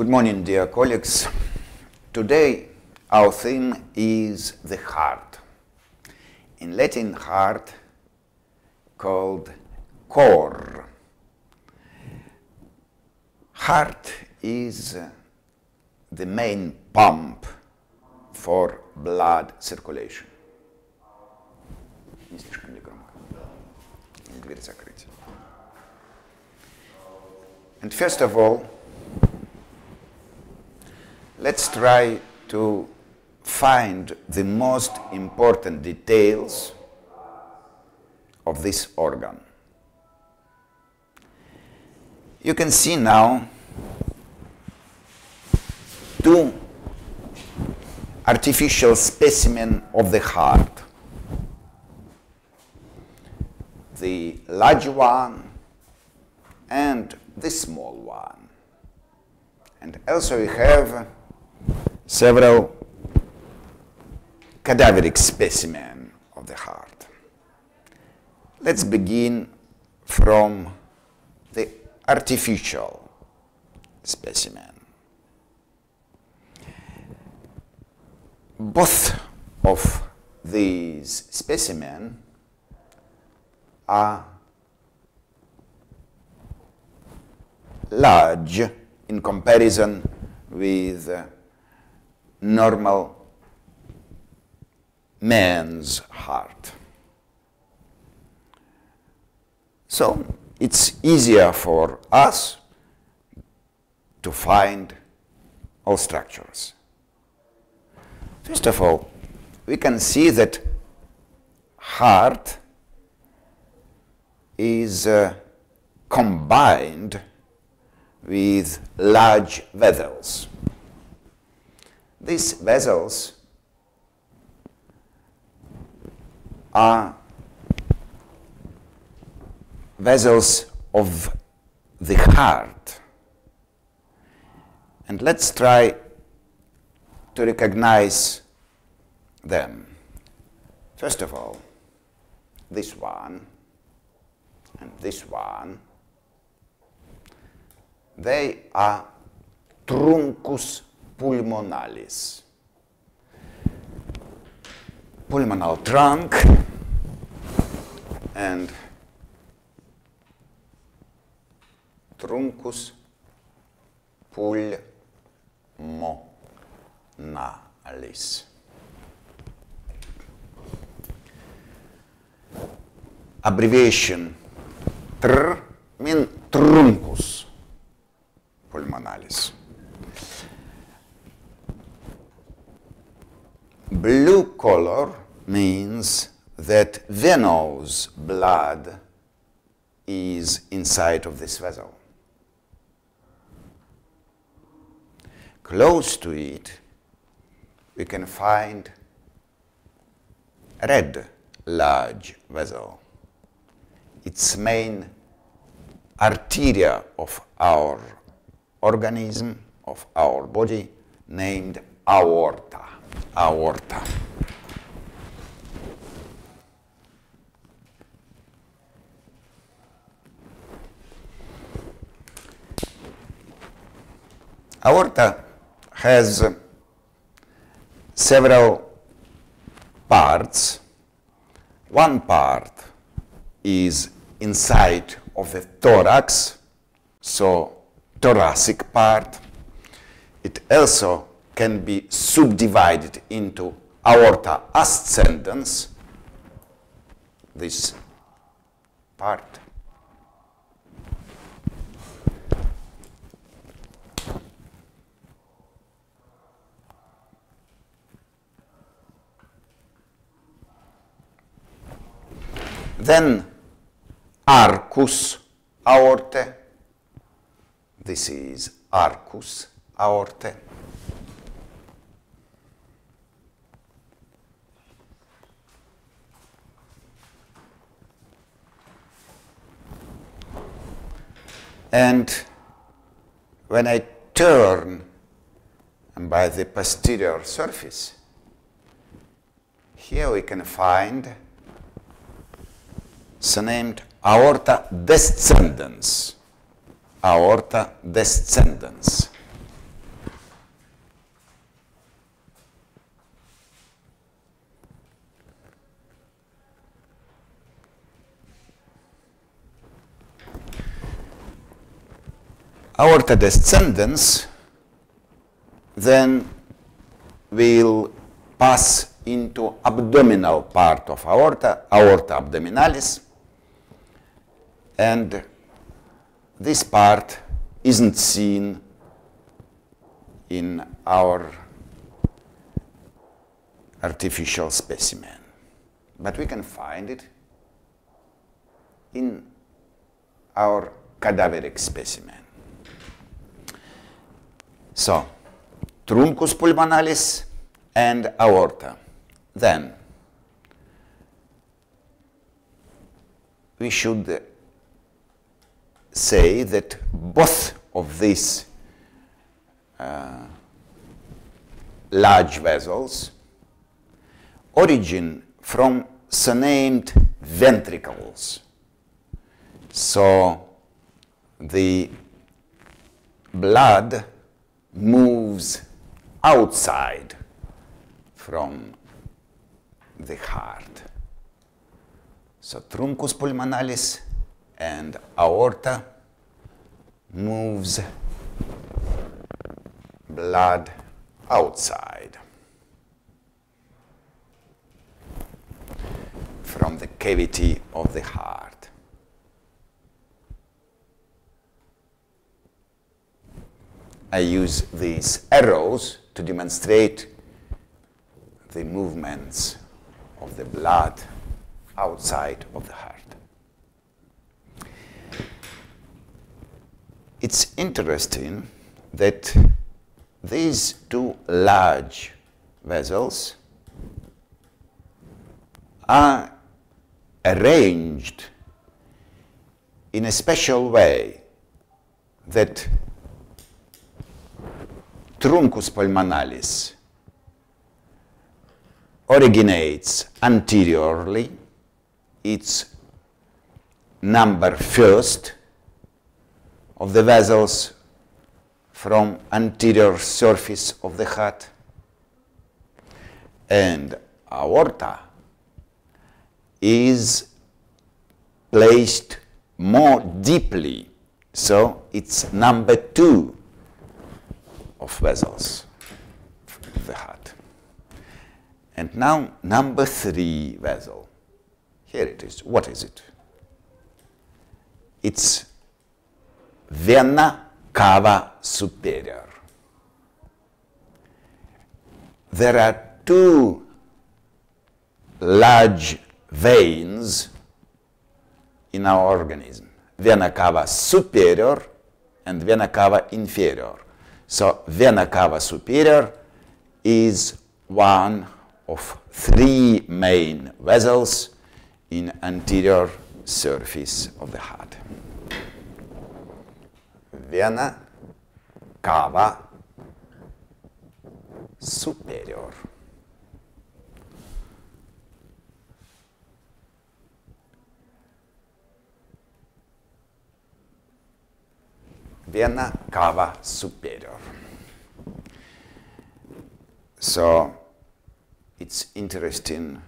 Good morning, dear colleagues. Today our theme is the heart. In Latin, heart called cor. Heart is the main pump for blood circulation. And first of all, let's try to find the most important details of this organ. You can see now two artificial specimens of the heart. The large one and the small one. And also we have several cadaveric specimens of the heart. Let's begin from the artificial specimen. Both of these specimens are large in comparison with normal man's heart. So it's easier for us to find all structures. First of all, we can see that heart is combined with large vessels. These vessels are vessels of the heart. And let's try to recognize them. First of all, this one and this one, they are truncus pulmonalis. Pulmonal trunk and truncus pulmonalis. Abbreviation TR means truncus pulmonalis. Blue color means that venous blood is inside of this vessel. Close to it, we can find red large vessel. Its main arteria of our organism, of our body, named aorta. Aorta. Aorta has several parts. One part is inside of the thorax, so thoracic part. It also can be subdivided into aorta ascendens, this part. Then arcus aortae, this is arcus aortae. And when I turn by the posterior surface, here we can find so named aorta descendens. Aorta descendens. aorta descendens then will pass into abdominal part of aorta, aorta abdominalis, and this part isn't seen in our artificial specimen, but we can find it in our cadaveric specimen. So, truncus pulmonalis and aorta. Then, we should say that both of these large vessels origin from so-named ventricles. So the blood moves outside from the heart. So truncus pulmonalis and aorta moves blood outside from the cavity of the heart. I use these arrows to demonstrate the movements of the blood outside of the heart. It's interesting that these two large vessels are arranged in a special way that truncus pulmonalis originates anteriorly, it's number first of the vessels from anterior surface of the heart, and aorta is placed more deeply, so it's number two of vessels of the heart. And now number three vessel. Here it is. What is it? It's Vena cava superior. There are two large veins in our organism, vena cava superior and vena cava inferior. So vena cava superior is one of three main vessels in anterior surface of the heart. Vena cava superior. Vena cava superior. So it's interesting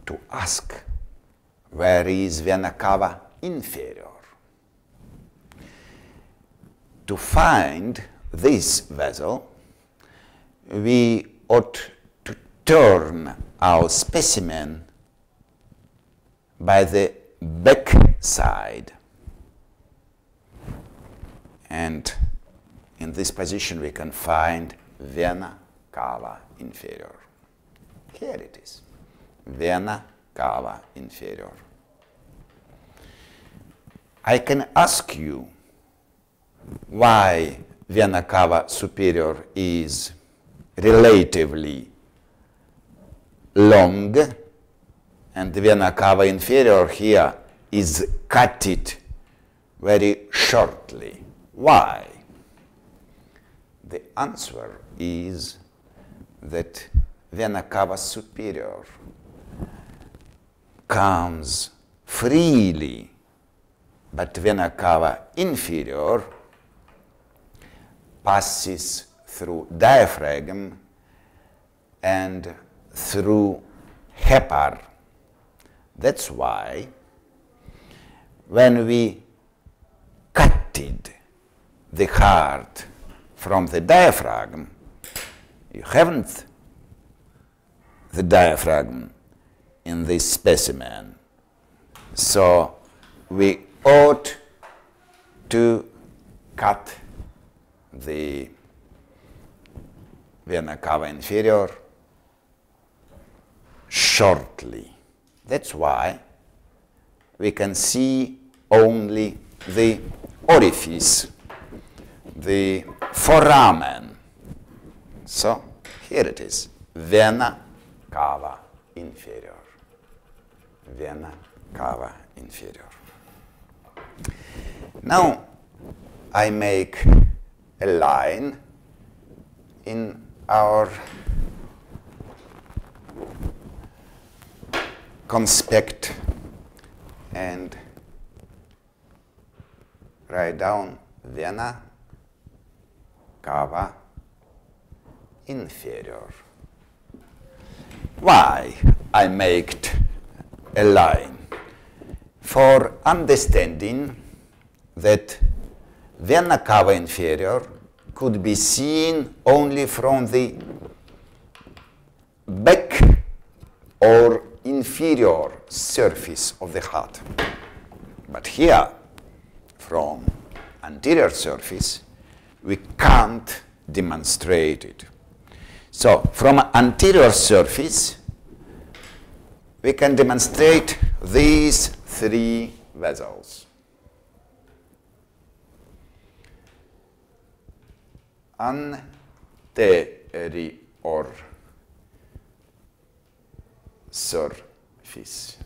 to ask, where is vena cava inferior? To find this vessel, we ought to turn our specimen by the back side. And in this position we can find vena cava inferior. Here it is, vena cava inferior. I can ask you why vena cava superior is relatively long and vena cava inferior here is cutted very shortly. Why? The answer is that vena cava superior comes freely, but vena cava inferior passes through diaphragm and through hepar. That's why when we disconnected the heart from the diaphragm, you haven't the diaphragm in this specimen. So we ought to cut the vena cava inferior shortly. That's why we can see only the orifice, the foramen. So here it is, vena cava inferior. Vena cava inferior. Now I make a line in our conspect and write down vena cava inferior. Why I made a line? For understanding that vena cava inferior could be seen only from the back or inferior surface of the heart. But here, from anterior surface, we can't demonstrate it. So from anterior surface, we can demonstrate these three vessels.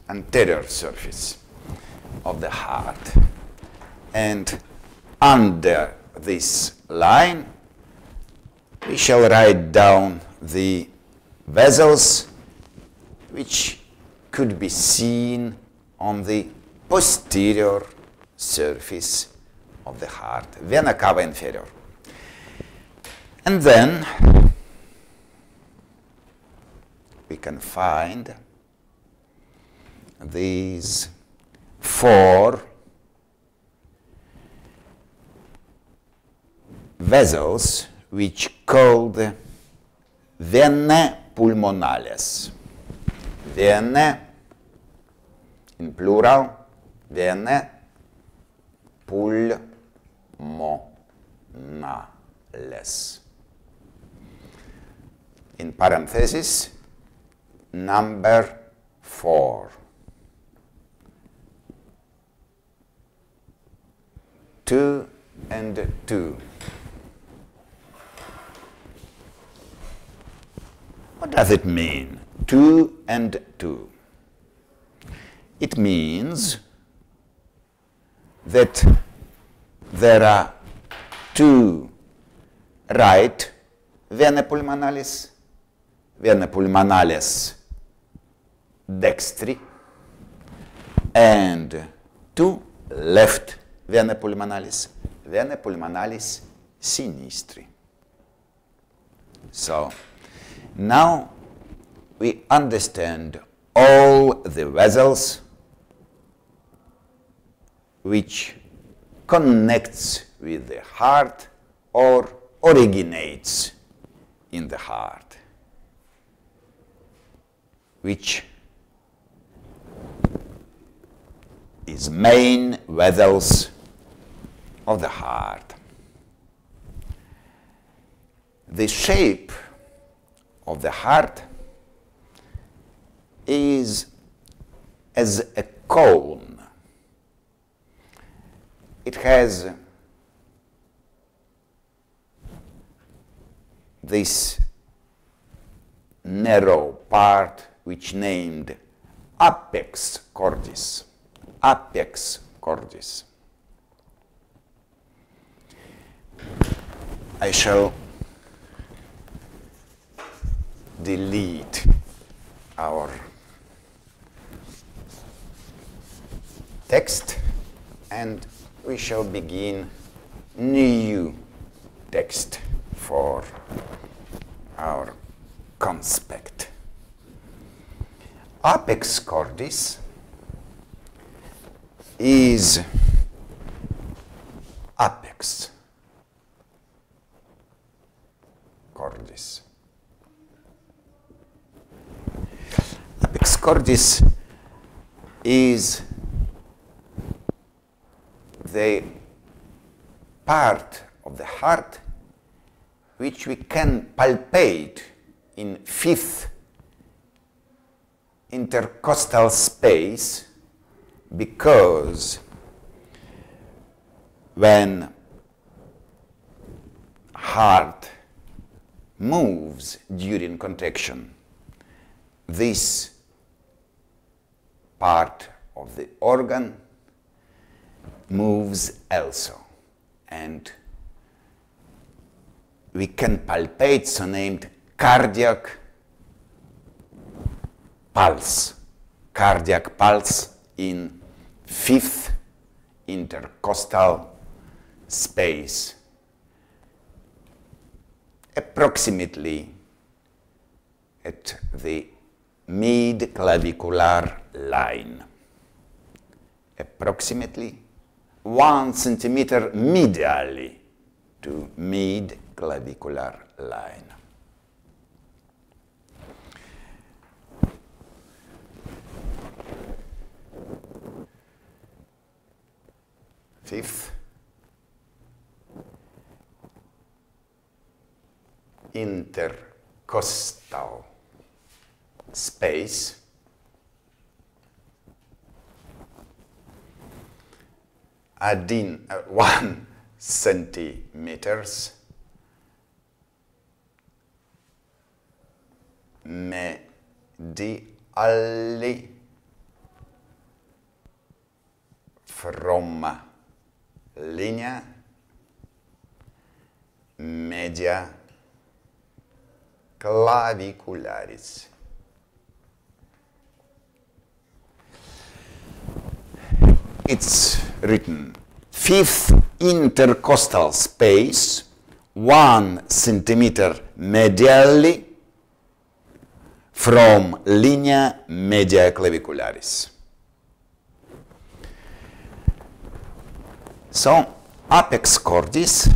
Anterior surface of the heart. And under this line, we shall write down the vessels which could be seen on the posterior surface of the heart, vena cava inferior. And then we can find these four vessels which called venae pulmonales. Venae, in plural, venae pulmonales. In parenthesis, number 4. 2 and 2. What does it mean, 2 and 2? It means that there are two right venae pulmonales, venae pulmonales dextri, and two left venae pulmonales sinistri. So now we understand all the vessels which connects with the heart or originates in the heart, which is main vessels of the heart. The shape of the heart is as a cone. It has this narrow part which named apex cordis. Apex cordis. I shall delete our text and we shall begin new text for our conspect. Apex cordis is a cordis. Apex cordis is the part of the heart which we can palpate in fifth intercostal space, because when heart moves during contraction, this part of the organ moves also, and we can palpate so-named cardiac pulse in fifth intercostal space, approximately at the mid-clavicular line, approximately 1 centimeter medially to mid-clavicular line. Fifth intercostal space, adding 1 centimeters medially from linea media clavicularis. It's written fifth intercostal space, 1 centimeter medially from linea media clavicularis. So apex cordis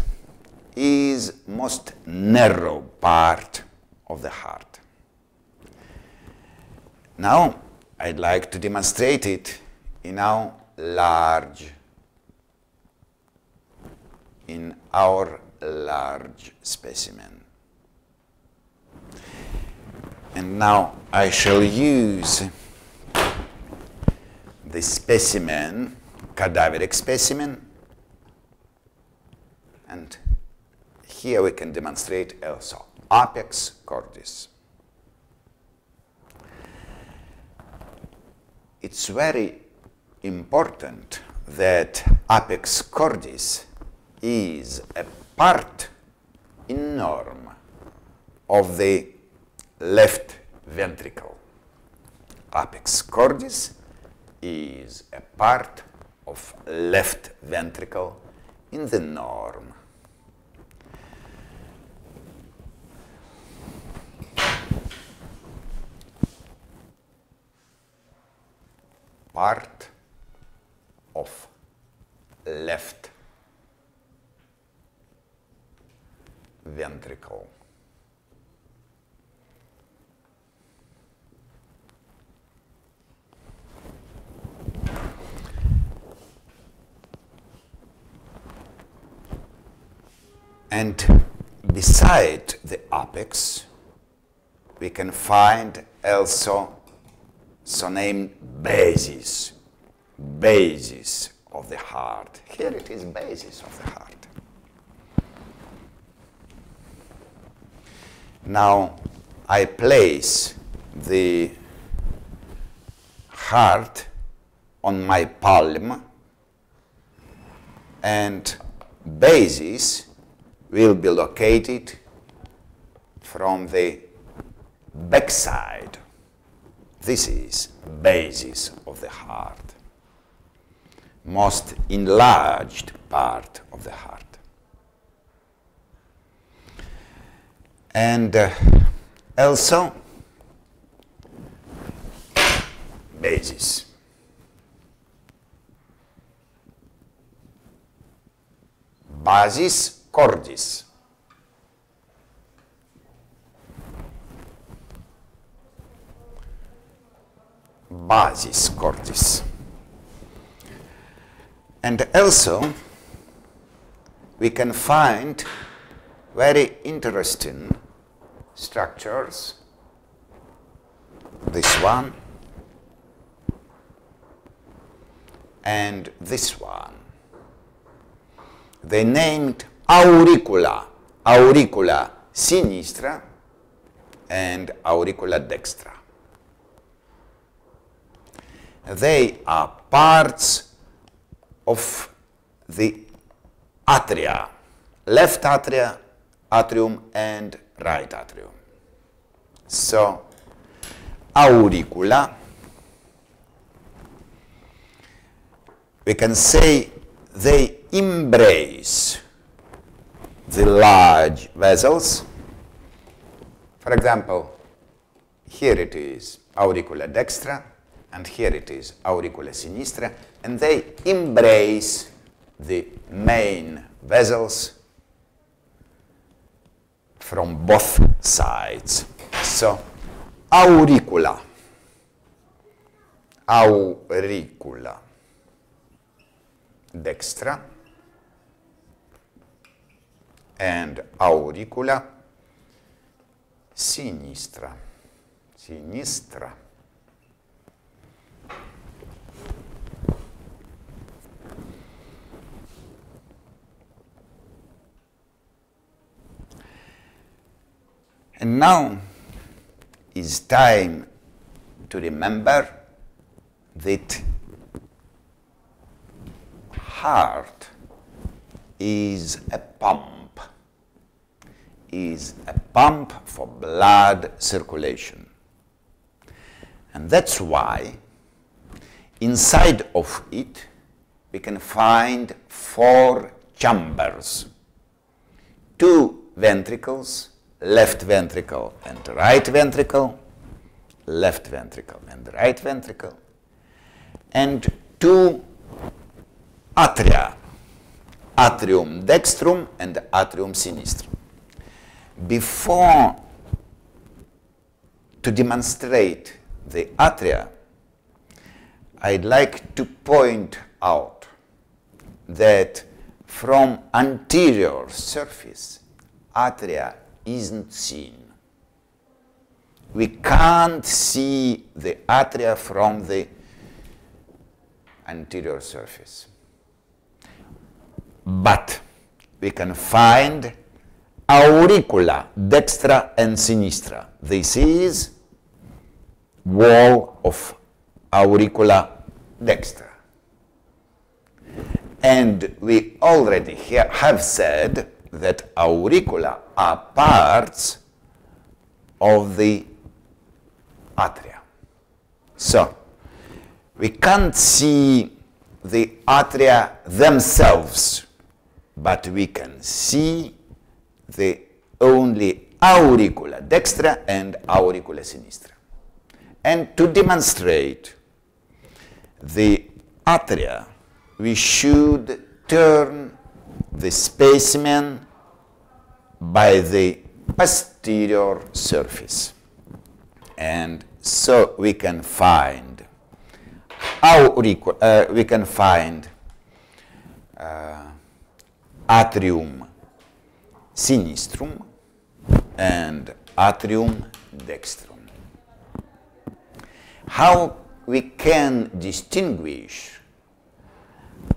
is most narrow part of the heart. Now I'd like to demonstrate it in our large specimen. And now I shall use the specimen, cadaveric specimen, and here we can demonstrate also apex cordis. It's very important that apex cordis is a part in norm of the left ventricle. Apex cordis is a part of left ventricle in the norm. Part of left ventricle. And beside the apex, we can find also so-named basis of the heart. Here it is, basis of the heart. Now I place the heart on my palm, and basis will be located from the backside. This is basis of the heart, most enlarged part of the heart. And also basis. Basis cordis. basis cordis. And also, we can find very interesting structures. This one and this one. They named auricula, auricula sinistra and auricula dextra. They are parts of the atria, left atria, atrium and right atrium. So, auricula, we can say they embrace the large vessels. For example, here it is auricula dextra, and here it is auricula sinistra, and they embrace the main vessels from both sides. So, auricula, auricula dextra and auricula sinistra, sinistra. And now is time to remember that heart is a pump for blood circulation. And that's why inside of it we can find 4 chambers, 2 ventricles, left ventricle and right ventricle, left ventricle and right ventricle, and 2 atria, atrium dextrum and atrium sinistrum. Before to demonstrate the atria, I'd like to point out that from anterior surface, atria isn't seen. We can't see the atria from the anterior surface. But we can find auricula dextra and sinistra. This is wall of auricula dextra. And we already have said that auricula are parts of the atria. So, we can't see the atria themselves, but we can see the only auricula dextra and auricula sinistra. And to demonstrate the atria, we should turn the specimen by the posterior surface. And so we can find atrium sinistrum and atrium dextrum. How we can distinguish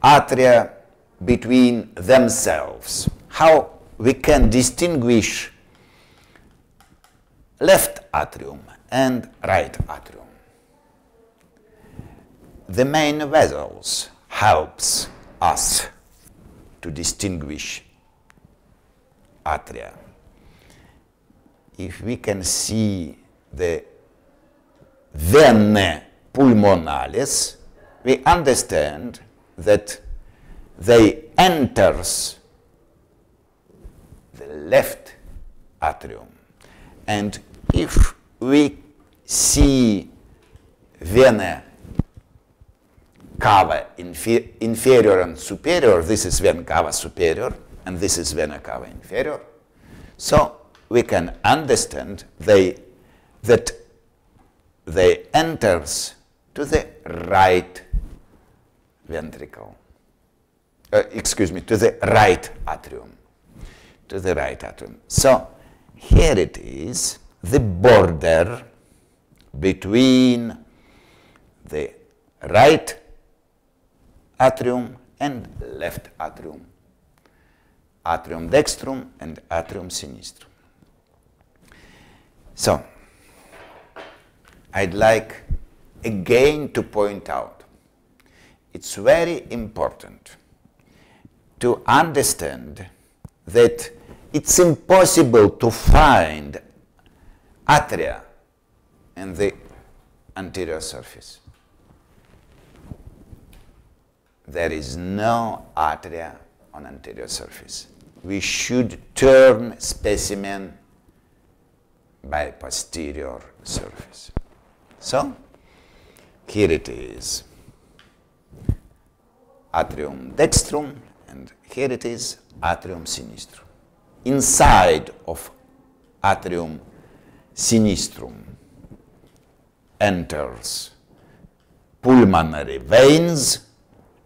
atria between themselves? How we can distinguish left atrium and right atrium? The main vessels helps us to distinguish atria. If we can see the venae pulmonales, we understand that they enters the left atrium. And if we see vena cava inferior and superior, this is vena cava superior and this is vena cava inferior, so we can understand that they enters to the right ventricle. Excuse me, to the right atrium. To the right atrium. So here it is, the border between the right atrium and left atrium. Atrium dextrum and atrium sinistrum. So, I'd like again to point out, it's very important to understand that it's impossible to find atria in the anterior surface. There is no atria on anterior surface. We should turn specimen by posterior surface. So, here it is, atrium dextrum, and here it is, atrium sinistrum. Inside of atrium sinistrum enters pulmonary veins,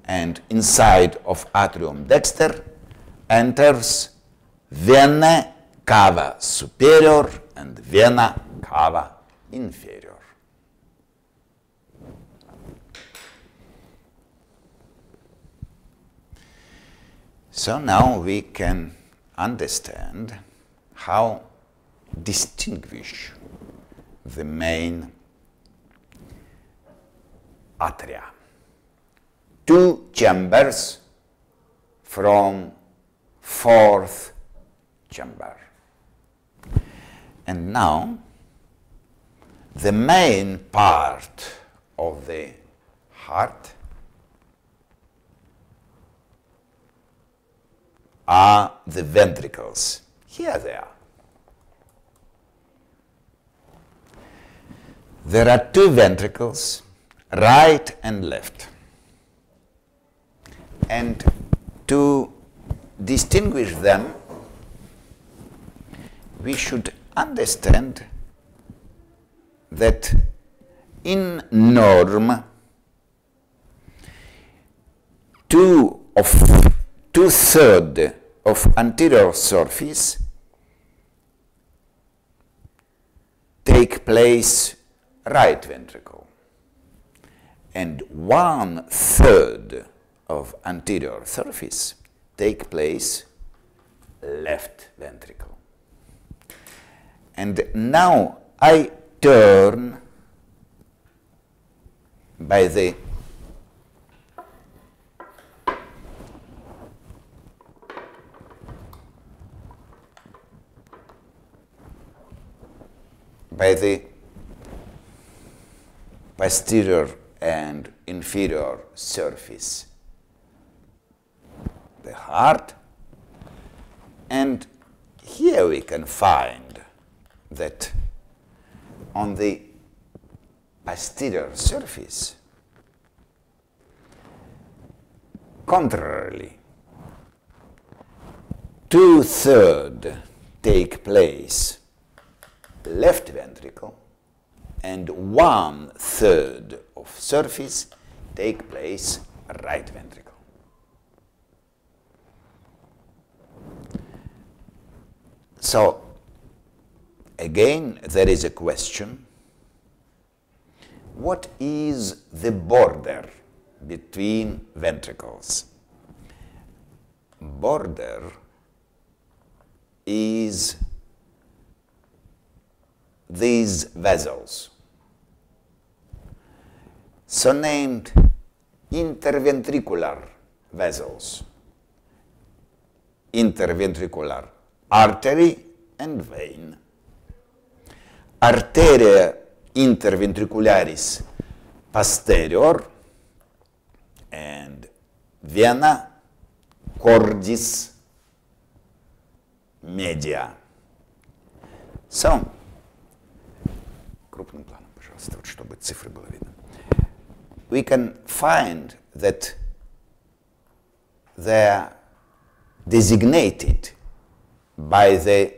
and inside of atrium dexter enters vena cava superior and vena cava inferior. So now we can understand how distinguish the main atria. Two chambers from fourth chamber. And now the main part of the heart are the ventricles. Here they are. There are two ventricles, right and left. And to distinguish them, we should understand that in norm, two-thirds of anterior surface take place right ventricle, and 1/3 of anterior surface take place left ventricle. And now I turn by the posterior and inferior surface, the heart, and here we can find that on the posterior surface, contrarily, 2/3 take place left ventricle, and 1/3 of surface take place right ventricle. So, again, there is a question: what is the border between ventricles? Border is these vessels, so named interventricular vessels, interventricular artery and vein. Arteria interventricularis posterior and vena cordis media. So, крупным планом, пожалуйста, вот, чтобы цифры было видно. We can find that they are designated by the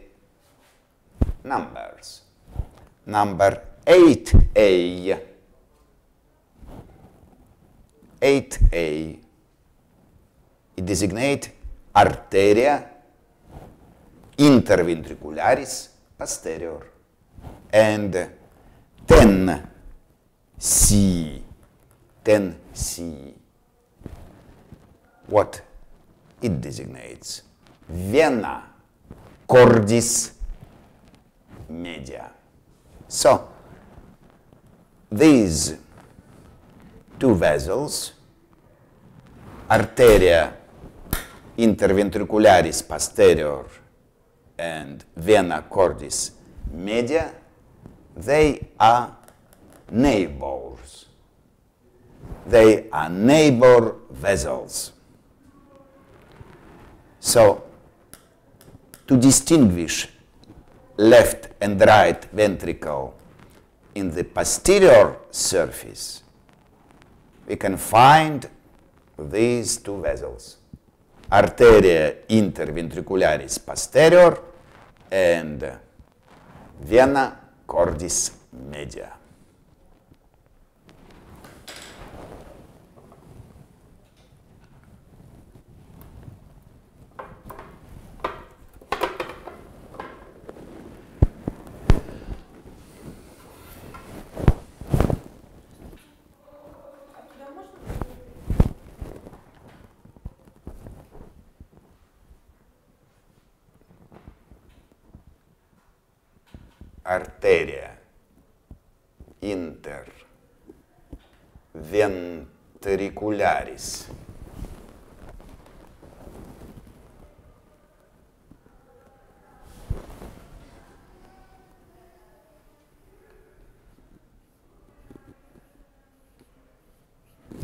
numbers. Number 8A 8a, it designates arteria interventricularis posterior, and 10c, what it designates? Vena cordis media. So these two vessels, arteria interventricularis posterior and vena cordis media, they are neighbors. They are neighbor vessels. So, to distinguish left and right ventricle in the posterior surface, we can find these two vessels, arteria interventricularis posterior and vena cordis media.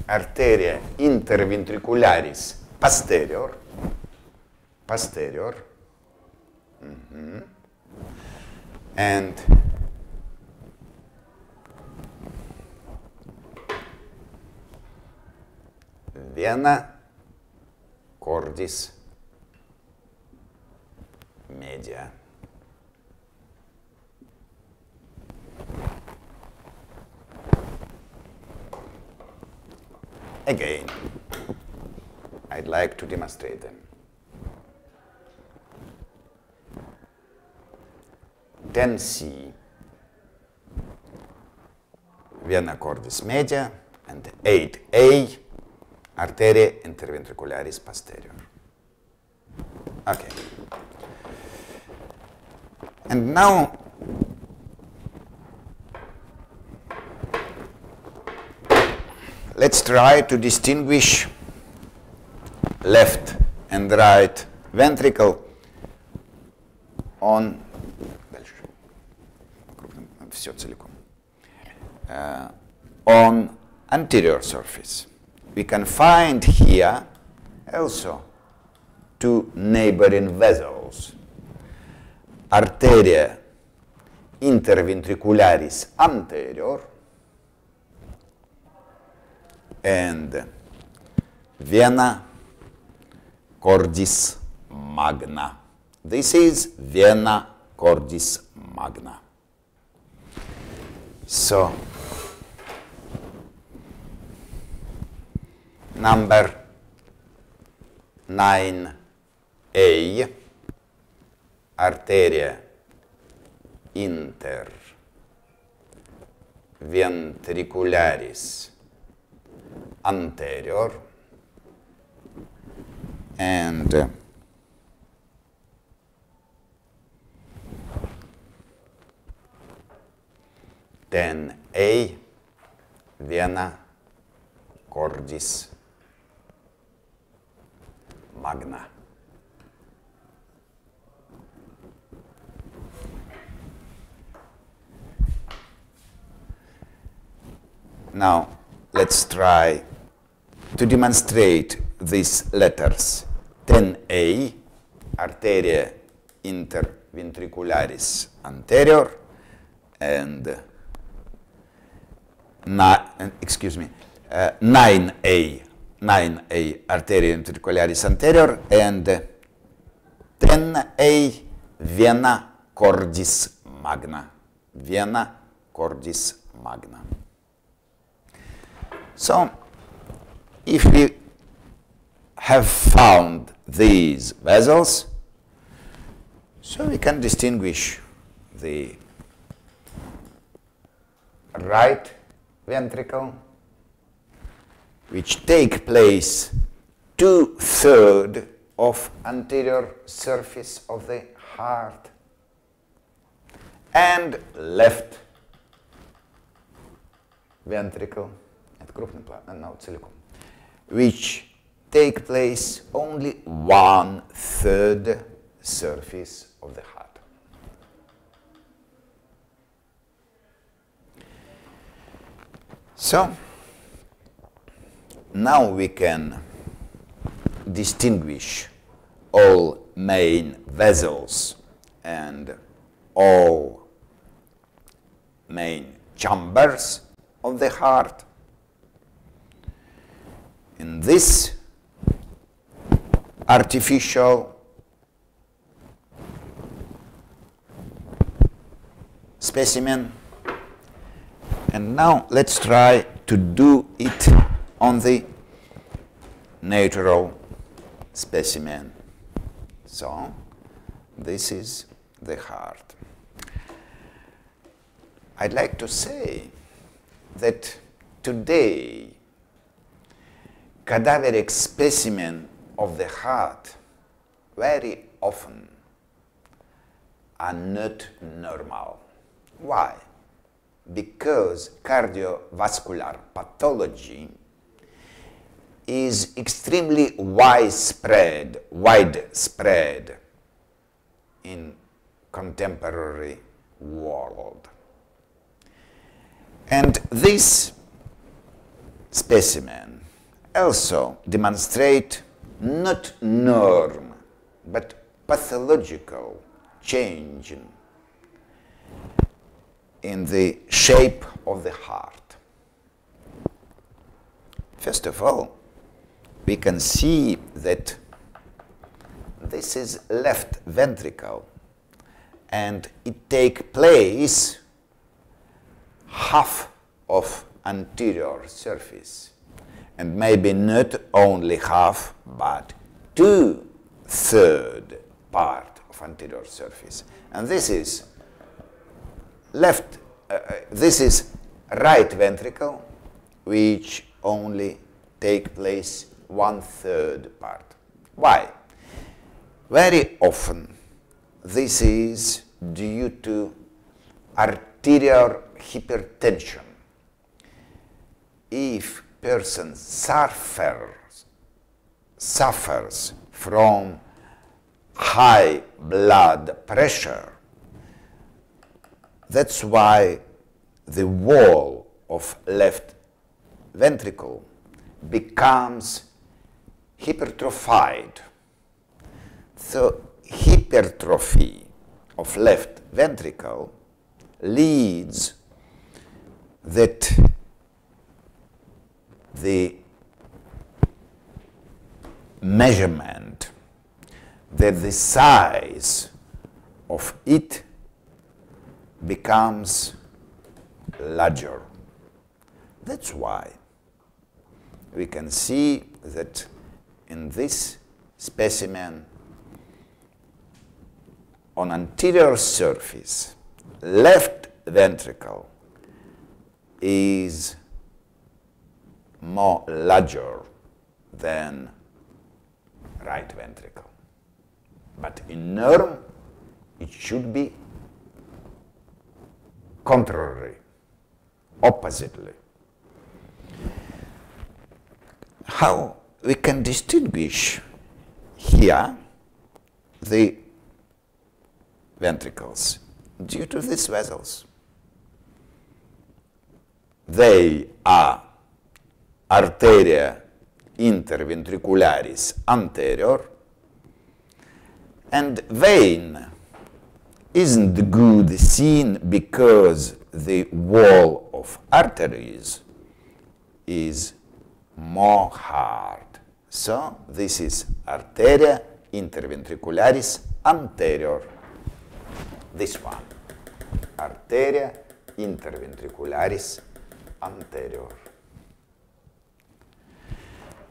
Arteria interventricularis posterior, and vena cordis media. Again, I'd like to demonstrate them. 10c, vena cordis media, and 8a, arteria interventricularis posterior. Okay. And now let's try to distinguish left and right ventricle on on anterior surface. We can find here also two neighboring vessels, arteria interventricularis anterior and vena cordis magna. This is vena cordis magna. So, number 9a, arteria interventricularis anterior, and then A, vena cordis magna. Now, let's try to demonstrate these letters. 10a, arteria interventricularis anterior, and 9a, arteria interventricularis anterior, and 10a, vena cordis magna. Vena cordis magna. So, if we have found these vessels, so we can distinguish the right ventricle, which take place 2/3 of anterior surface of the heart, and left ventricle, это крупный план, no, целиком, which take place only 1/3 surface of the heart. So, now we can distinguish all main vessels and all main chambers of the heart. In this artificial specimen, and now let's try to do it on the natural specimen. So, this is the heart. I'd like to say that today cadaveric specimen of the heart very often are not normal. Why? Because cardiovascular pathology is extremely widespread in contemporary world. And this specimen also demonstrate not norm, but pathological change in the shape of the heart. First of all, we can see that this is left ventricle, and it take place half of anterior surface, and maybe not only half, but 2/3 part of anterior surface. And this is this is right ventricle, which only take place 1/3 part. Why? Very often this is due to arterial hypertension. If person suffers from high blood pressure, that's why the wall of left ventricle becomes hypertrophied. So hypertrophy of left ventricle leads that the measurement, that the size of it becomes larger. That's why we can see that in this specimen on anterior surface, left ventricle is more larger than right ventricle. But in norm, it should be contrary, oppositely. How we can distinguish here the ventricles due to these vessels? They are Arteria interventricularis anterior, and vein isn't good seen because the wall of arteries is more hard. So this is Arteria interventricularis anterior. This one, Arteria interventricularis anterior.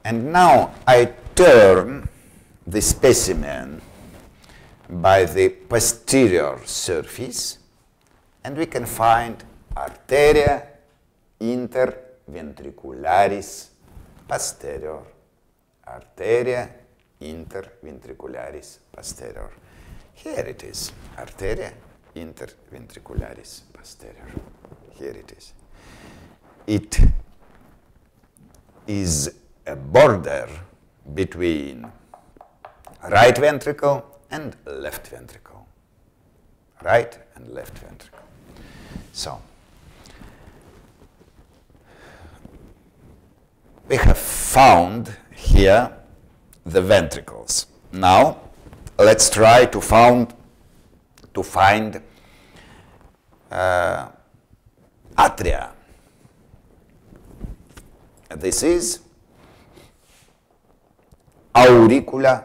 And now I turn the specimen by the posterior surface, and we can find arteria interventricularis posterior. Arteria interventricularis posterior. Here it is, arteria interventricularis posterior. Here it is. It is a border between right ventricle and left ventricle. Right and left ventricle. So, we have found here the ventricles. Now, let's try to find atria. This is auricula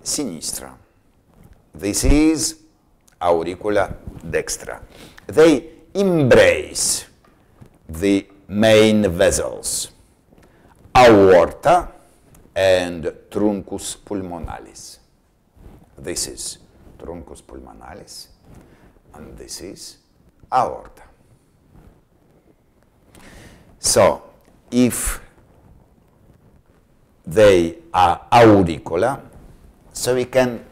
sinistra. This is auricula dextra. They embrace the main vessels, aorta and truncus pulmonalis. This is truncus pulmonalis, and this is aorta. So, if they are auricular, so we can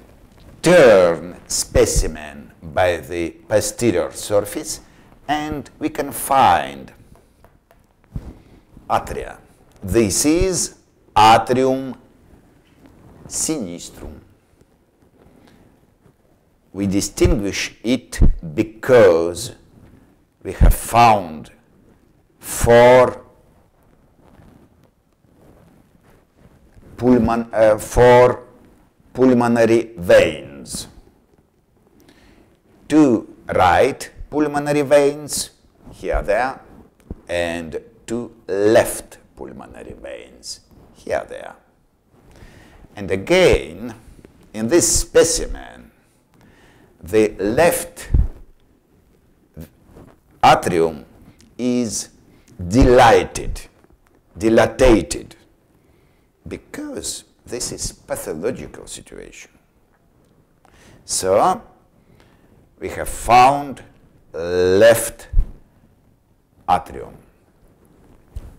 turn specimen by the posterior surface and we can find atria. This is atrium sinistrum. We distinguish it because we have found four pulmonary veins. Two right pulmonary veins, here, there, and two left pulmonary veins, here, there. And again, in this specimen, the left atrium is dilated, because this is pathological situation. So, we have found left atrium.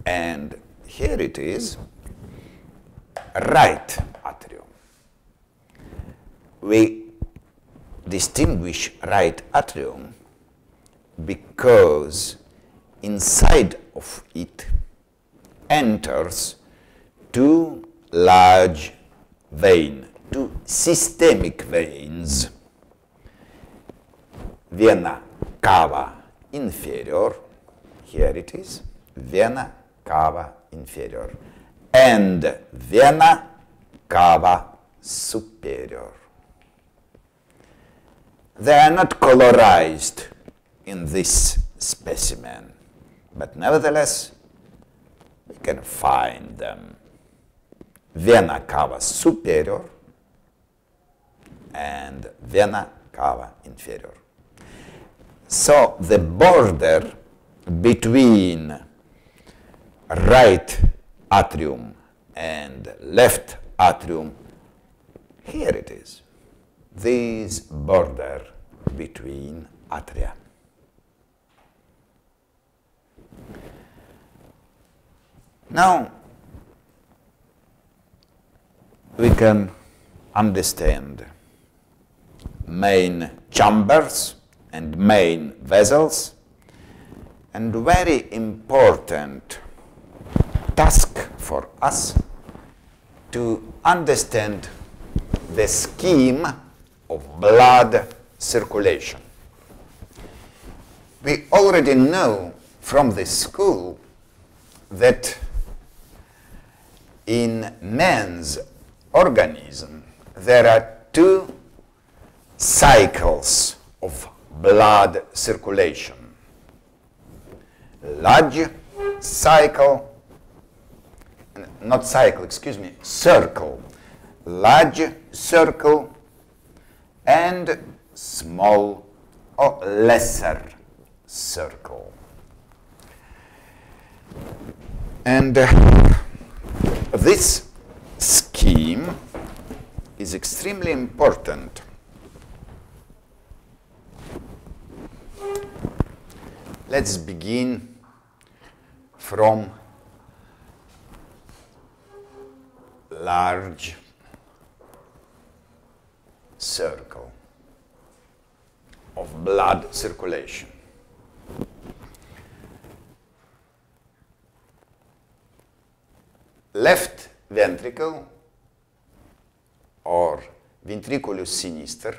And here it is, right atrium. We distinguish right atrium because inside of it enters two large veins, two systemic veins, Vena cava inferior, here it is, Vena cava inferior, and Vena cava superior. They are not colorized in this specimen, but nevertheless, we can find them. Vena cava superior and Vena cava inferior. So the border between right atrium and left atrium, here it is, this border between atria. Now, we can understand main chambers and main vessels, and very important task for us to understand the scheme of blood circulation. We already know from the school that in man's organism there are two cycles of blood circulation. Large cycle, not cycle, excuse me, circle. Large circle and small or lesser circle. And This scheme is extremely important. Let's begin from large circle of blood circulation. Left ventricle or ventriculus sinister,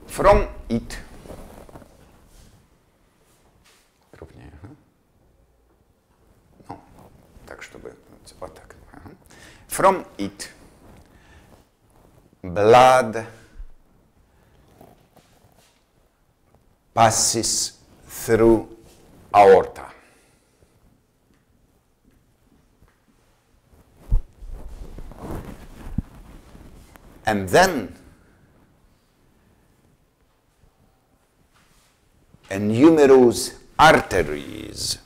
from it, крупнее, ну, так, чтобы вот так, from it, blood passes through aorta. And then a numerous arteries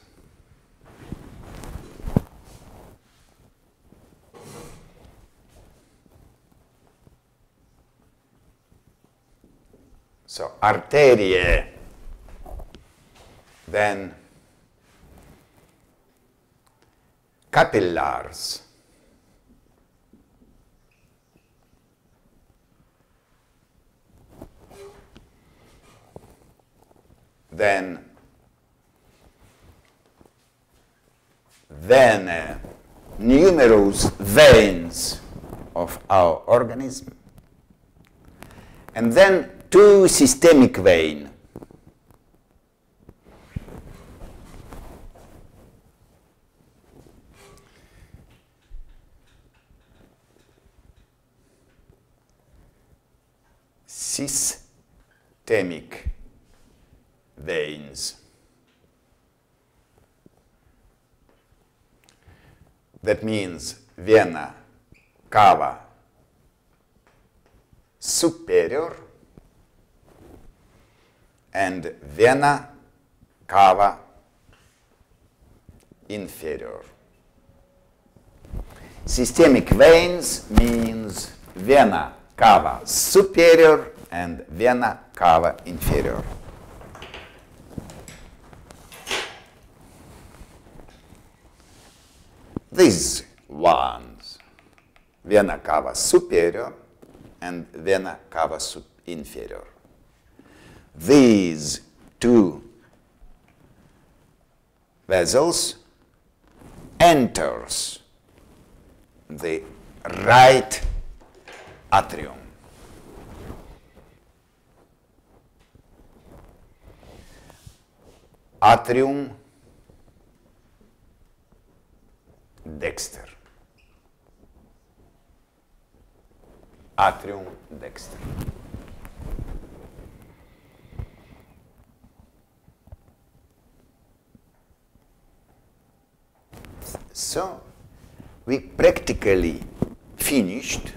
so arterie, then capillars, then Vena, numerous veins of our organism, and then two systemic veins. Systemic veins. That means vena cava superior and vena cava inferior. Systemic veins means vena cava superior and vena cava inferior. These ones, vena cava superior and vena cava inferior. These two vessels enters the right atrium. Atrium dexter. Atrium dexter. So we practically finished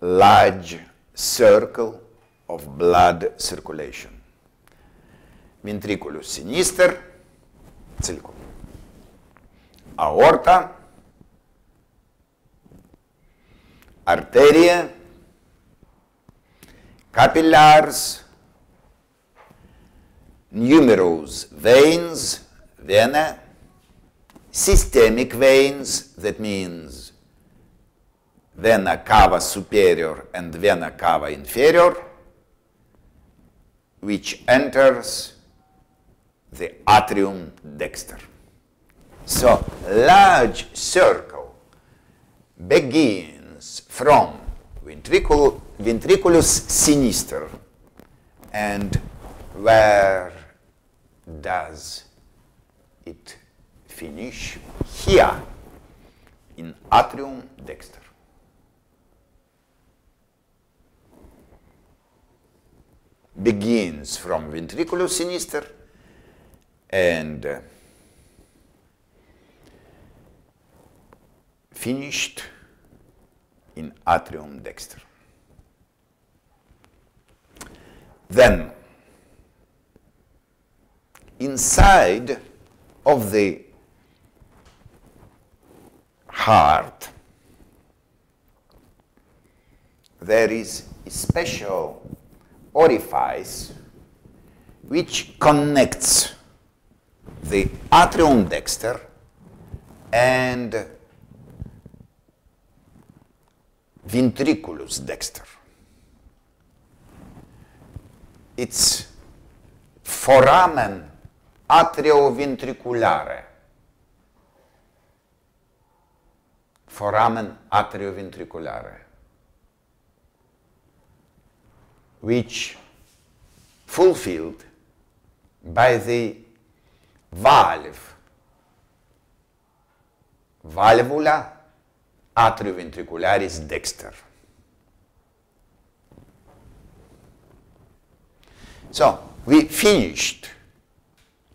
large circle of blood circulation. Ventriculus sinister целиком. Aorta, arteria, capillars, numerous veins, vena, systemic veins, that means vena cava superior and vena cava inferior, which enters the atrium dexter. So large circle begins from ventriculus sinister, and where does it finish? Here, in atrium dexter. Begins from ventriculus sinister and finished in atrium dexter. Then inside of the heart there is a special orifice which connects the atrium dexter and ventriculus dexter. It's foramen atrioventriculare. Foramen atrioventriculare, which fulfilled by the valvula atrioventricularis dexter. So we finished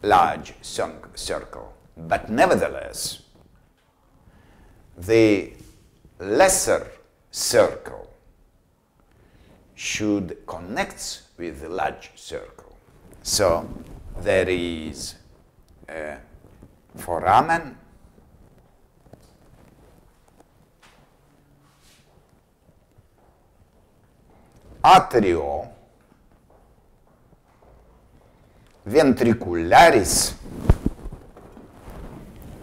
large circle, but nevertheless the lesser circle should connect with the large circle. So there is a foramen atrioventricularis,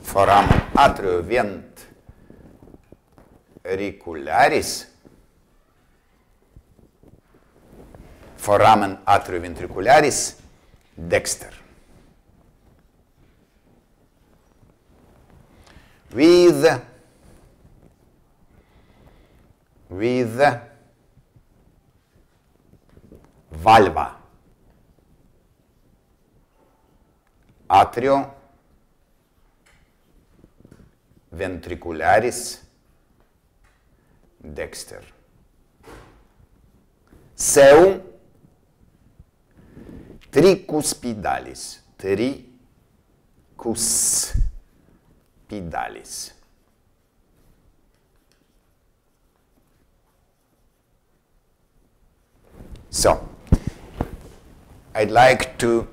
foramen atrioventricularis, foramen atrioventricularis dexter, with valva atrioventricularis dexter, seu tricuspidalis, tricuspidalis. So, I'd like to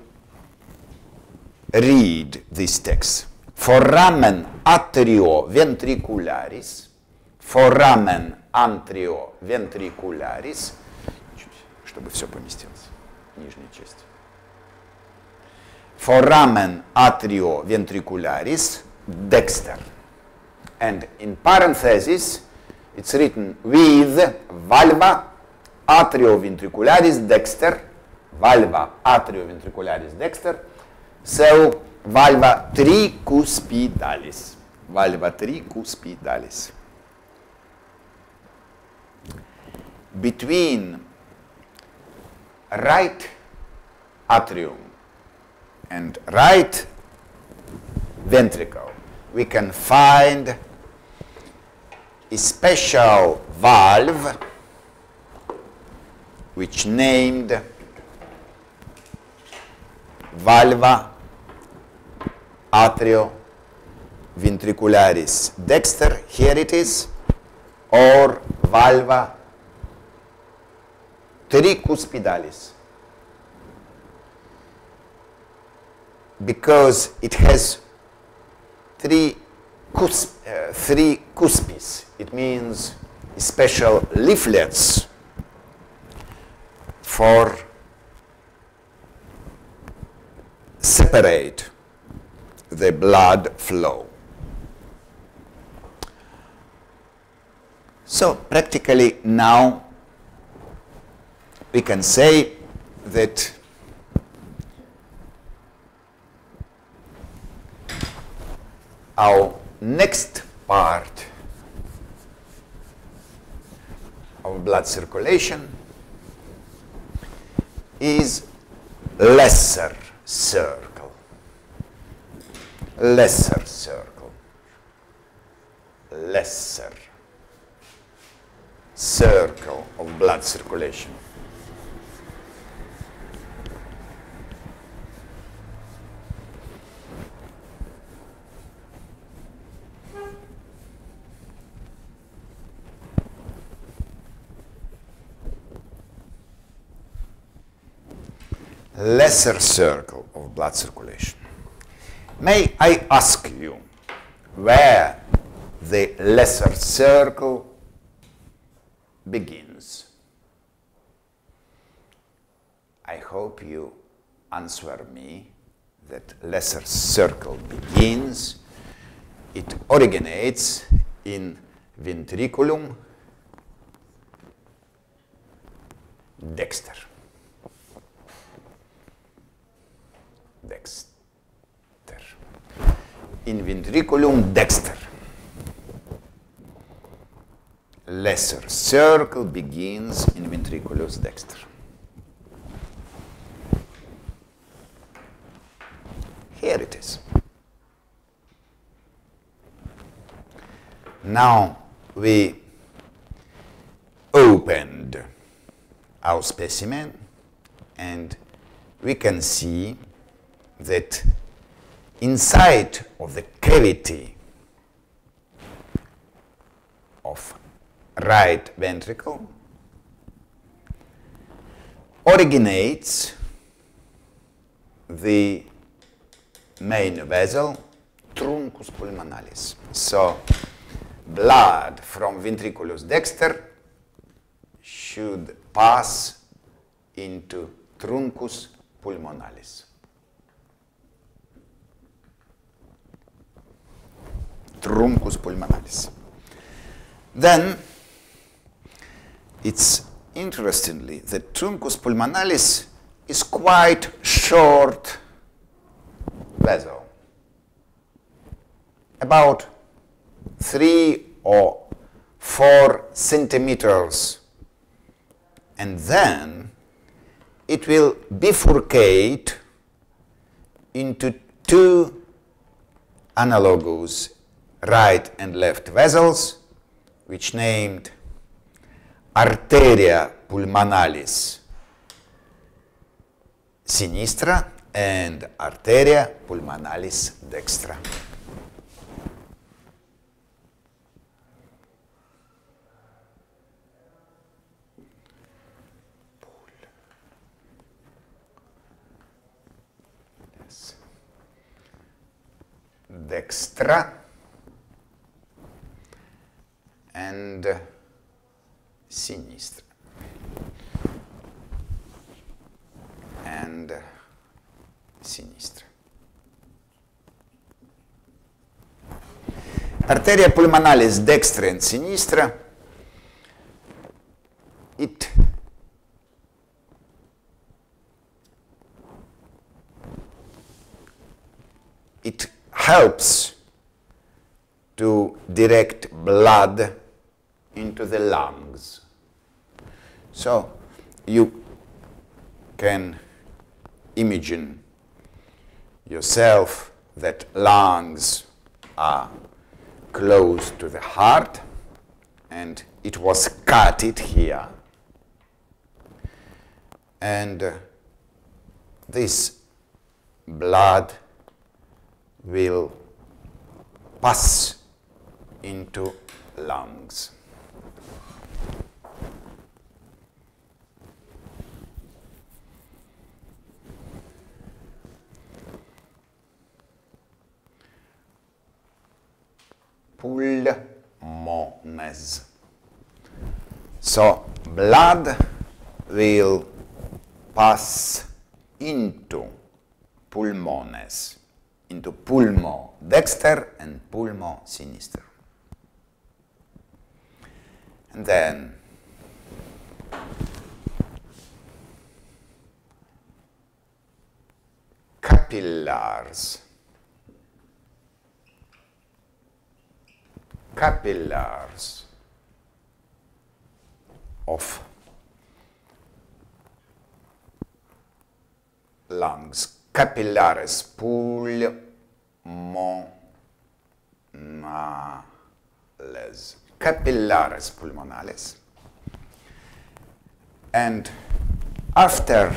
read this text. Foramen atrioventricularis, foramen atrioventricularis, чтобы все поместилось, нижняя часть. Foramen atrioventricularis dexter. And in parentheses, it's written with valva atrioventricularis dexter, valva atrioventricularis dexter, so valva tricuspidalis, valva tricuspidalis. Between right atrium and right ventricle, we can find a special valve which named valva atrioventricularis dexter, here it is, or valva tricuspidalis, because it has three cuspes. It means special leaflets for separate the blood flow. So practically now we can say that our next part of blood circulation is lesser circle. Lesser circle. Lesser circle of blood circulation. Lesser circle of of blood circulation. May I ask you where the lesser circle begins? I hope you answer me that lesser circle begins, it originates in ventriculum dexter. In ventriculum dexter. Lesser circle begins in ventriculus dexter. Here it is. Now we opened our specimen and we can see that inside of the cavity of right ventricle originates the main vessel truncus pulmonalis. So blood from ventriculus dexter should pass into truncus pulmonalis. Truncus pulmonalis. Then it's interestingly that truncus pulmonalis is quite short vessel, about 3 or 4 centimeters, and then it will bifurcate into 2 analogous right and left vessels, which named arteria pulmonalis sinistra and arteria pulmonalis dextra. Dextra and sinistra and sinistra. Arteria pulmonalis dextra and sinistra, it helps to direct blood into the lungs. So you can imagine yourself that lungs are close to the heart and it was cutted here, and this blood will pass into lungs. Pulmones. So blood will pass into pulmones, into pulmo dexter and pulmo sinister. And then capillars. Capillars of lungs. Capillares pulmonales. Capillares pulmonales. And after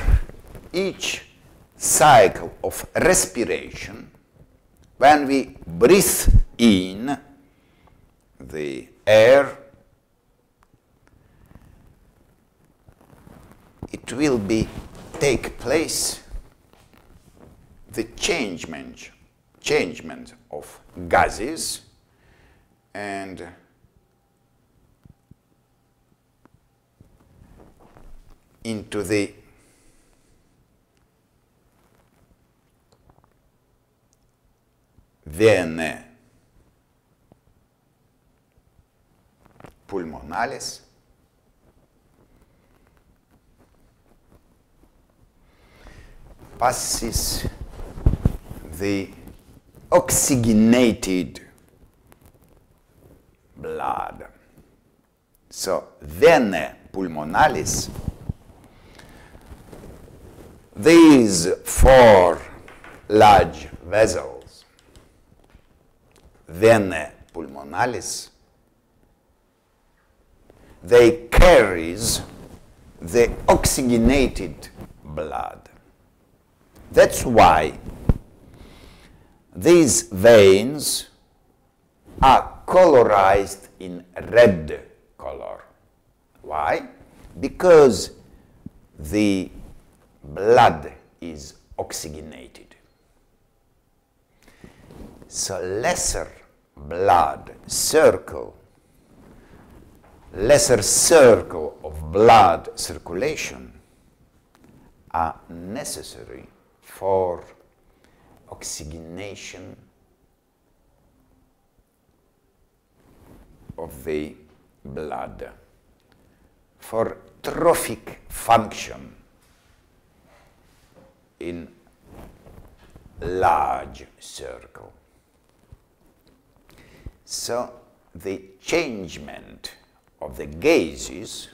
each cycle of respiration, when we breathe in the air, it will take place the changement of gases and into the venae pulmonales passes the oxygenated blood. So venae pulmonalis, these four large vessels, venae pulmonalis, they carries the oxygenated blood. That's why these veins are colorized in red color. Why? Because the blood is oxygenated. So lesser circle of blood circulation are necessary for oxygenation of the blood, for trophic function in large circle. So the changement of the gases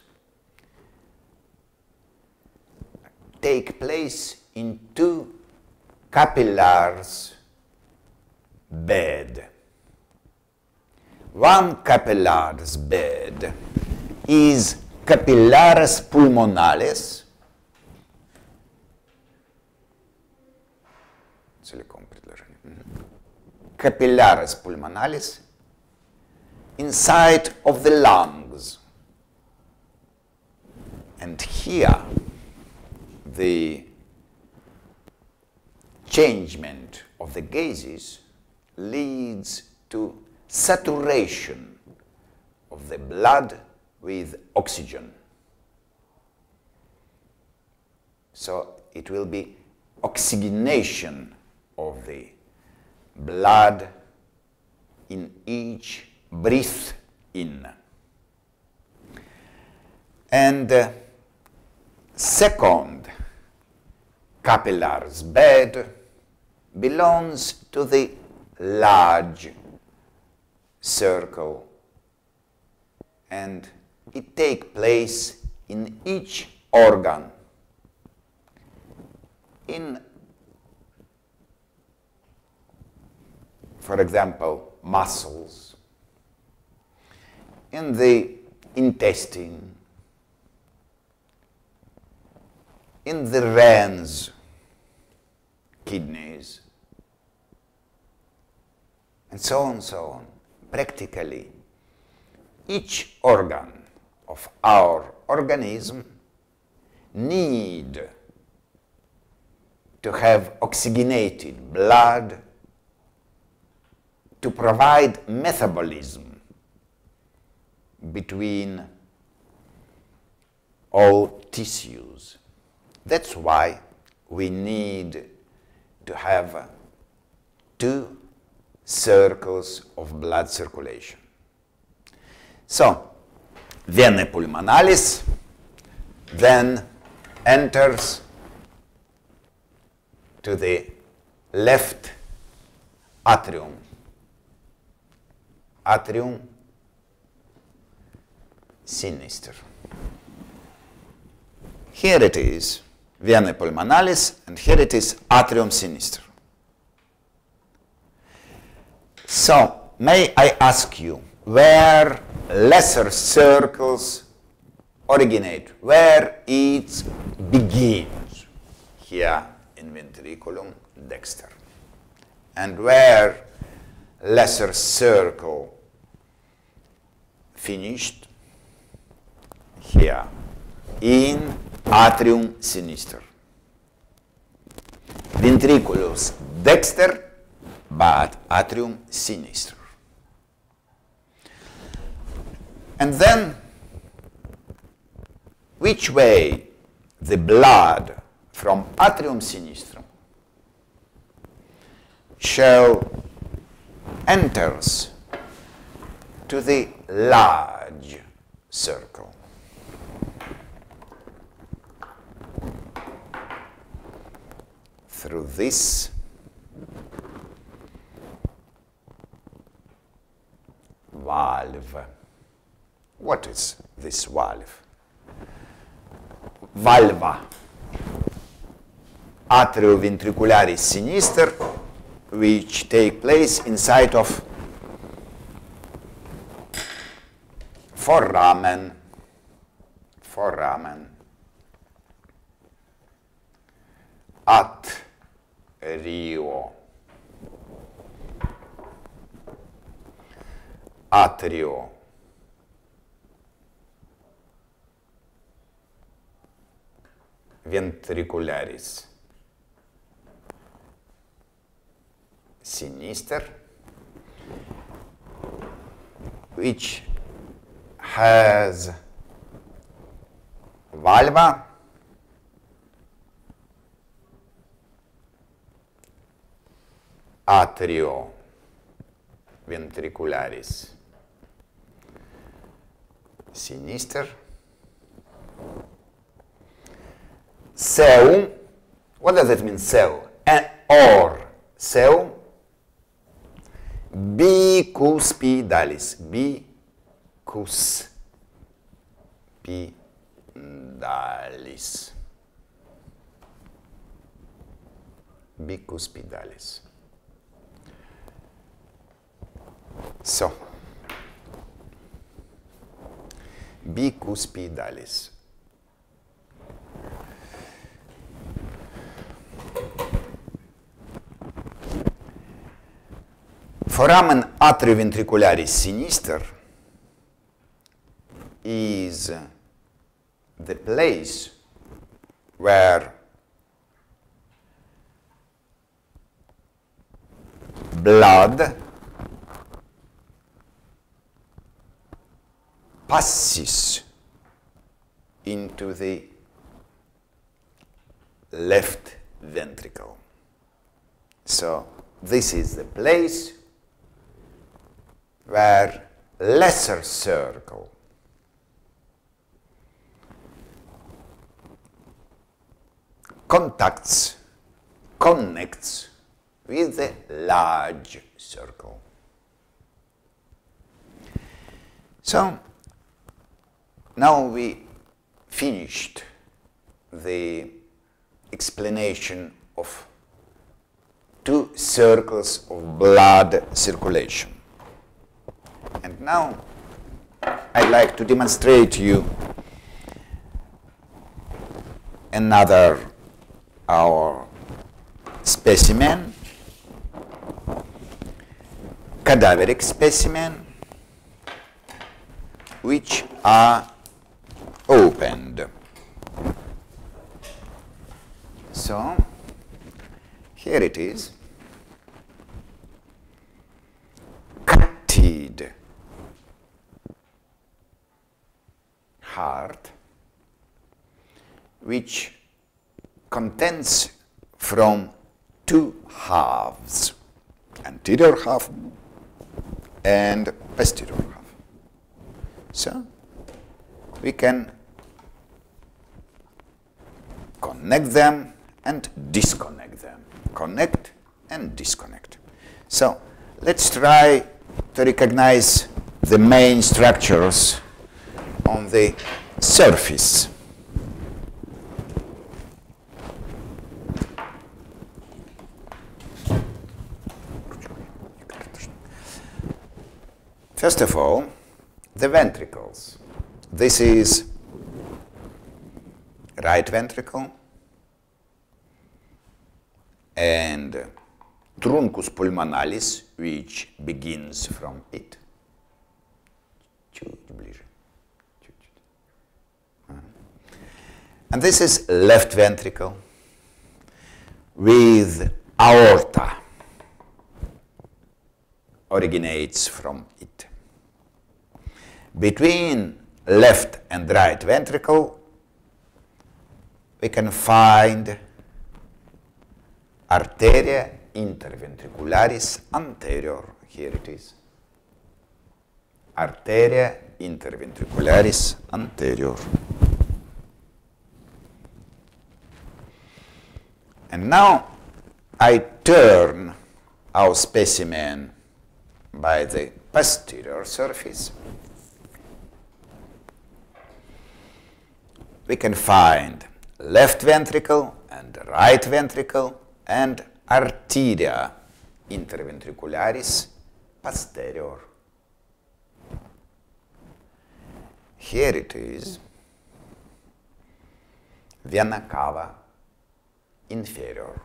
take place in two capillaries bed. One capillaris bed is capillaris pulmonalis, capillaris pulmonalis inside of the lungs. And here the changement of the gases leads to saturation of the blood with oxygen. So it will be oxygenation of the blood in each breath in. And second capillaris bed belongs to the large circle, and it takes place in each organ. In, for example, muscles, in the intestine, in the reins, kidneys, and so on, so on. Practically, each organ of our organism need to have oxygenated blood to provide metabolism between all tissues. That's why we need to have two circles of blood circulation. So, venae pulmonalis then enters to the left atrium. Atrium sinister. Here it is, venae pulmonalis, and here it is, atrium sinister. So, may I ask you, where lesser circles originate, where it begins? Here in ventriculum dexter. And where lesser circle finished? Here, in atrium sinister. ventriculus dexter, but atrium sinister. And then, which way the blood from atrium sinistrum shall enters to the large circle. Through this valve. What is this valve? Valva atrioventricularis sinister, which take place inside of foramen atrio ventricularis sinister, which has valva atrioventricularis sinister, seu. What does it mean, seu? Or seu bicuspidalis, bicuspidalis. So, bicuspidalis. Foramen atrioventricularis sinister is the place where blood passes into the left ventricle. So this is the place where lesser circle connects with the large circle. So now we finished the explanation of two circles of blood circulation. And now I'd like to demonstrate to you another our specimen, cadaveric specimen, which are opened. So here it is, cutted heart, which contains from two halves, anterior half and posterior half. So we can connect them and disconnect them, connect and disconnect. So let's try to recognize the main structures on the surface. First of all, the ventricles. This is right ventricle and truncus pulmonalis, which begins from it. And this is left ventricle, with aorta originates from it. Between left and right ventricle, we can find arteria interventricularis anterior. Here it is. Arteria interventricularis anterior. And now I turn our specimen by the posterior surface. We can find left ventricle and right ventricle and arteria interventricularis posterior. Here it is, Vena cava inferior.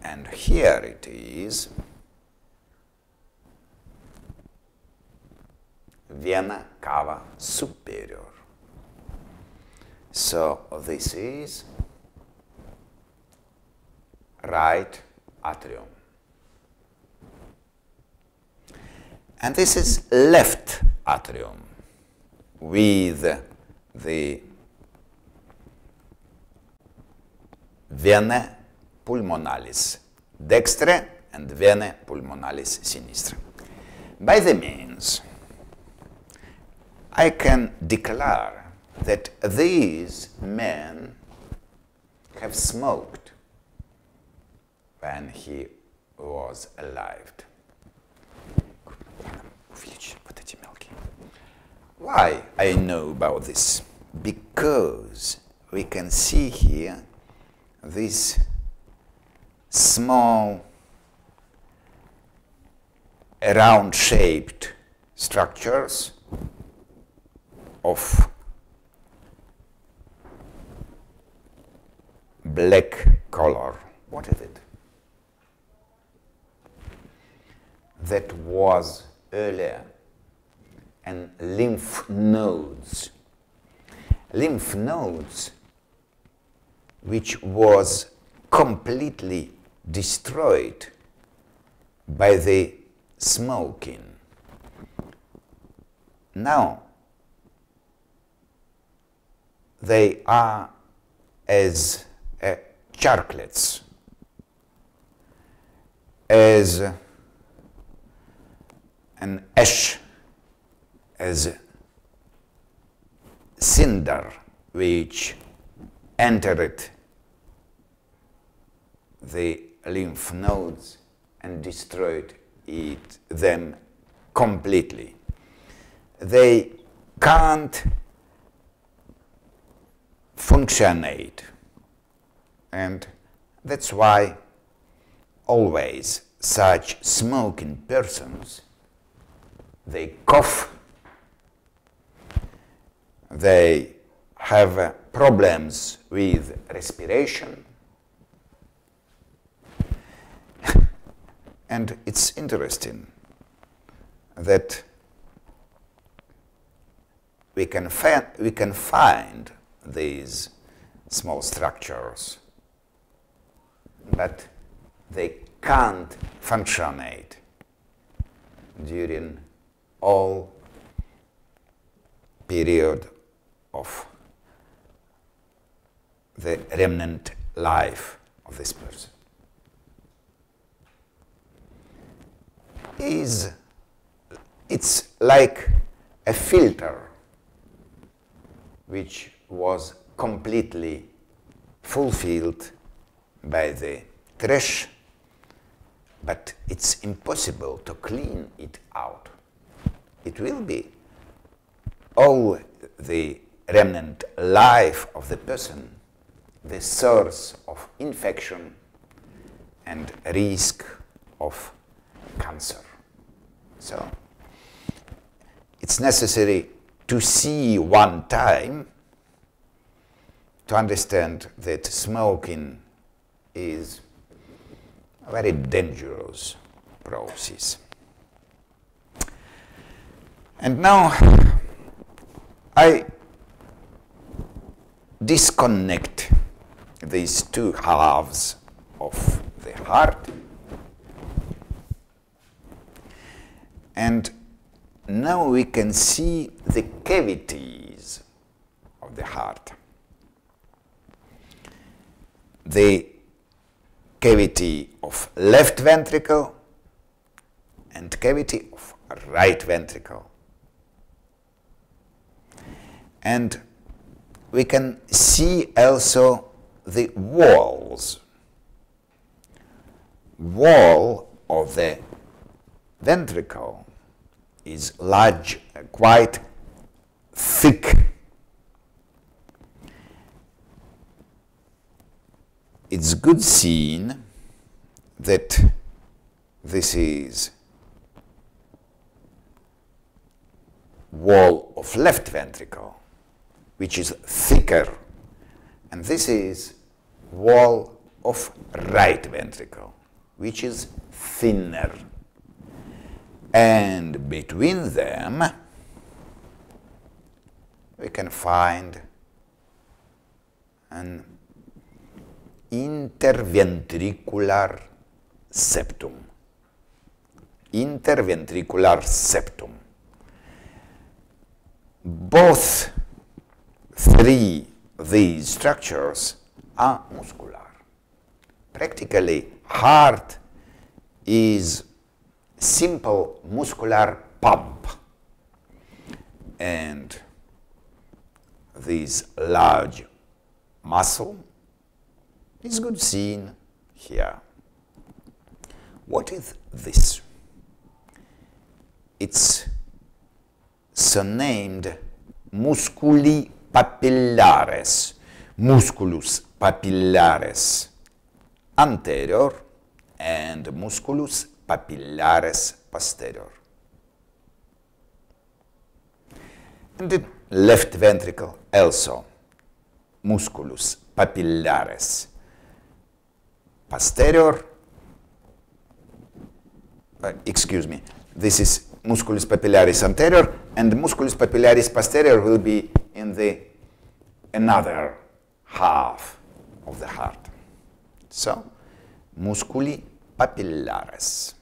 And here it is, Vena cava superior. So this is right atrium. And this is left atrium with the vena pulmonalis dextre and vena pulmonalis sinistra. By the means, I can declare that these men have smoked when he was alive. Why I know about this? Because we can see here these small round-shaped structures of black color. What is it? That was earlier and lymph nodes. Lymph nodes which was completely destroyed by the smoking. Now they are as charclets, as an ash, as cinder which entered the lymph nodes and destroyed them completely. They can't functionate, and that's why always such smoking persons, they cough, they have problems with respiration, and it's interesting that we can find these small structures, but they can't functionate during all period of the remnant life of this person. It's like a filter which was completely fulfilled by the trash, but it's impossible to clean it out. It will be all the remnant life of the person, the source of infection and risk of cancer. So it's necessary to see one time to understand that smoking is a very dangerous process. And now I disconnect these two halves of the heart, and now we can see the cavities of the heart. The cavity of left ventricle and cavity of right ventricle. And we can see also the walls. Wall of the ventricle is large, quite thick. It's good seen that this is wall of left ventricle, which is thicker, and this is wall of right ventricle, which is thinner. And between them we can find an interventricular septum. Interventricular septum. Both three these structures are muscular. Practically, heart is simple muscular pump, and this large muscle is good seen here. What is this? It's surnamed musculi papillares, musculus papillares anterior and musculus papillares posterior. And the left ventricle also, musculus papillares posterior, this is musculus papillaris anterior, and musculus papillaris posterior will be in the another half of the heart. So, musculi papillares.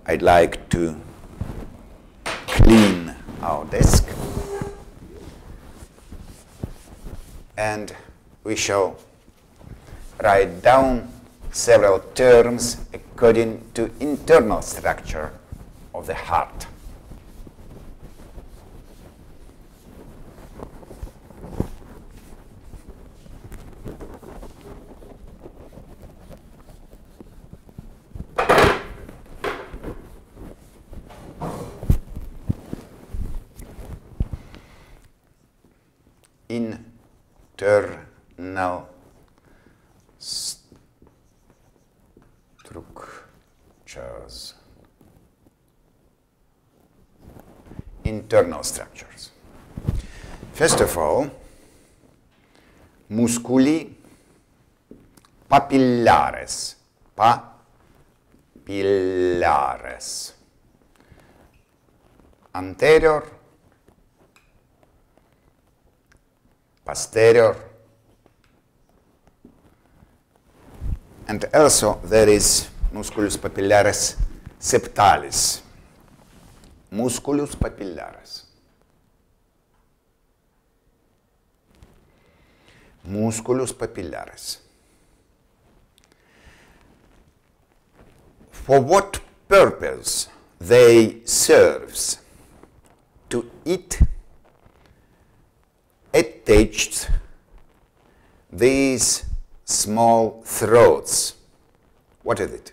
I'd like to clean our desk, and we shall write down several terms according to internal structure of the heart. Internal structures. Internal structures. First of all, musculi papillares. Papillares. Anterior, posterior, and also there is musculus papillaris septalis. Musculus papillaris. Musculus papillaris. For what purpose they serves? To it attached these small throats. What is it?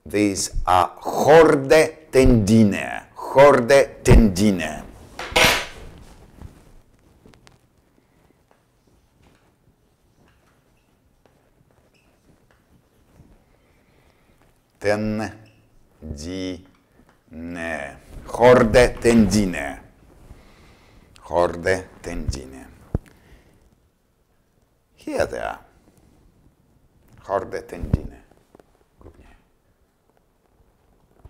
These are chorde tendinae. Chorde tendinae. Tendinae. Chorde tendinae. Chorde tendinae. Here they are. Chorde tendinae. Крупнее.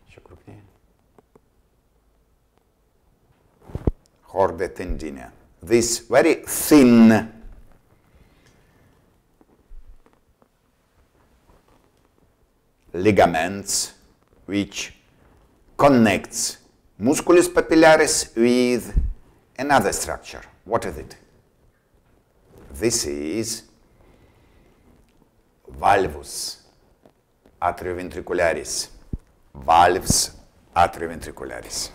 Еще крупнее. chordae tendinea. These very thin ligaments which connects musculus papillaris with another structure. What is it? This is valvus atrioventricularis. Valves atrioventricularis.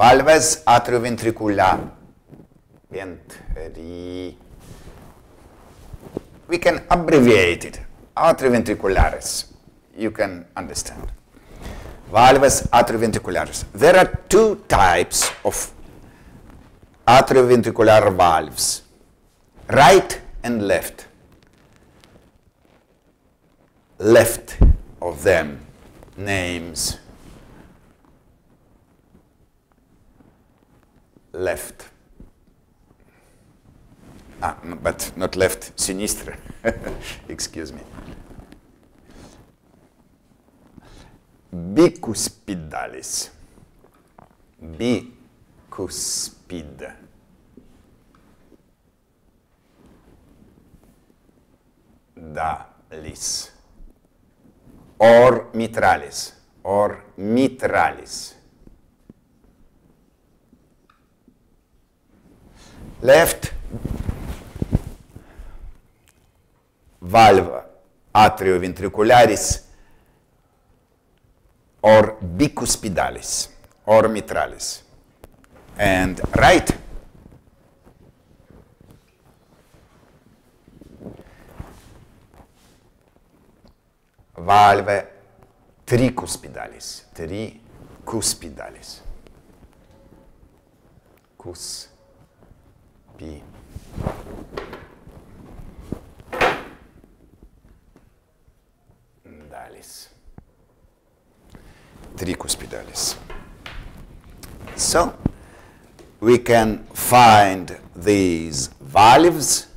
Valves atrioventricula. We can abbreviate it. Atrioventricularis. You can understand. Valves atrioventricularis. There are two types of atrioventricular valves, right and left. Left of them names left. But not left, sinistre. Excuse me. Bicuspidalis. Bicuspid. Dalis. Or mitralis. Or mitralis. Left valve atrioventricularis or bicuspidalis or mitralis, and right valve tricuspidalis. Tricuspidalis. Tricuspidalis. So we can find these valves,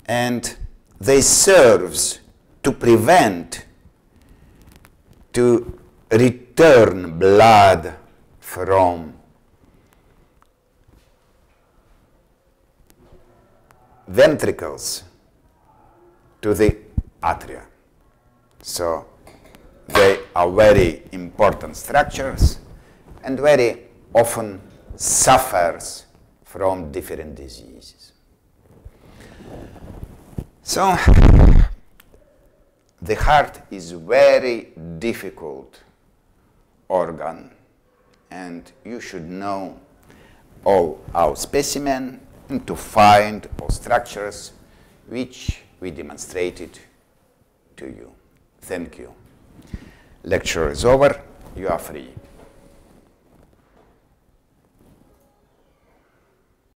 and they serves to prevent to return blood from ventricles to the atria. So they are very important structures and very often suffers from different diseases. So the heart is very difficult organ, and you should know all our specimen and to find all structures which we demonstrated to you. Thank you. Lecture is over. You are free.